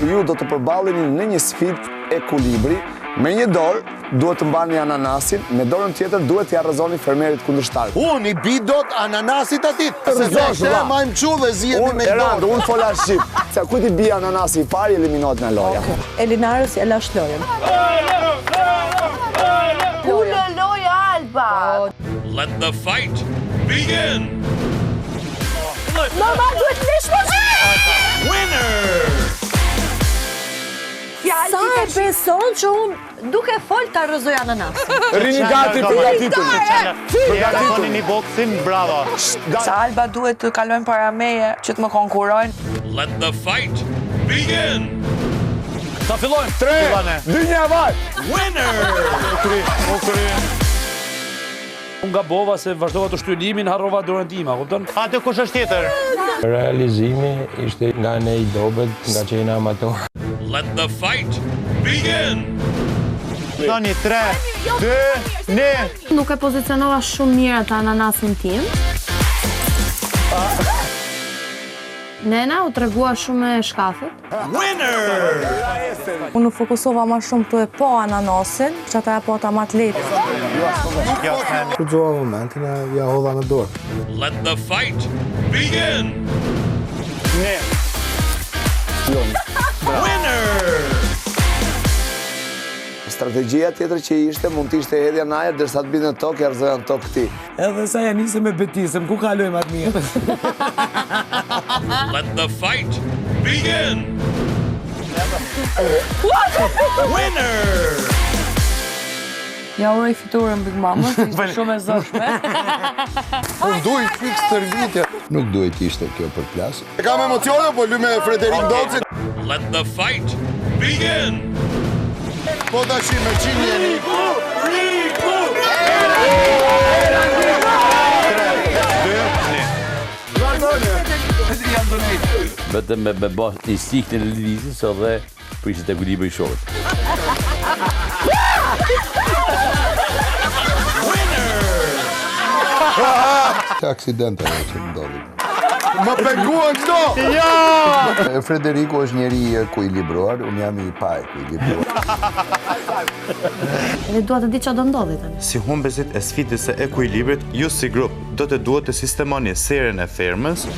ju do të përballeni në një sfidë ekuilibri. Me një dorë duhet të mbani ananasin, me dorën tjetër duhet t'i arrëzoni fermerit kundërshtar. Unë i bi dot ananasit atit, se feshe ma im qu dhe zjemi me dorë. Unë fola shqip. Se kujt i bie ananasi i pari, eliminohet nga loja. Elinarës e lash lojën. Ule loja Alba! Let the fight begin! Normal duhet nesh më gjithë! Winner! Sa e beson që unë duke fol të arrëzoj ananas. Rini gati përgatitur. Përgatitoni një boksin, bravo. Sa Alba duhet të kalojnë para meje që të më konkurojnë. Let the fight begin! Ta fillojmë. 3, 2, 1, vaj! Winner! Unë gabova se vazhdova të shtylimin, harrova dorën time, a kupton? Atë kush është tjetër? Realizimi ishte nga ne i dobet, nga që jena amator. Let the fight begin! Toni 3, 2, 1. Nuk e pozicionova shumë mirë atë ananasin tim. Nena u tregua shumë e shkafët. Winner! Unë fokusova ma shumë të e po ananasin, që ata e po ta ma të letë. Kudzova momentin e ja hodha në dorë. Let the fight begin! Winner! Strategjia tjetër që ishte mund të ishte hedhja në ajër derisa të binte në tokë, arrëzoja në tokë këtij. Edhe sa ja nisëm me betisëm, ku kalojmë atë mirë? Let the fight begin! Winner! Ja uroj fiturën Big Mama, ishte shumë e zëshme. Unë duj fix stërvitja. Nuk duhet ishte kjo për plasë. E kam emocione, po lu me Frederik Docit. Let the fight begin! Po da shi me qini e një. Vetëm me bas një sikën e lëvizjes edhe prishet ekuilibri i shokut. Aksidente që ndodhi. Më penguan këto! Ja! Frederiku është njeri i ekuilibruar, unë jam i pa ekuilibruar. Edhe dua të di çfarë do ndodhi tani. Si humbesit e sfidës së ekuilibrit, ju si grup do të duhet të sistemoni serën e fermës.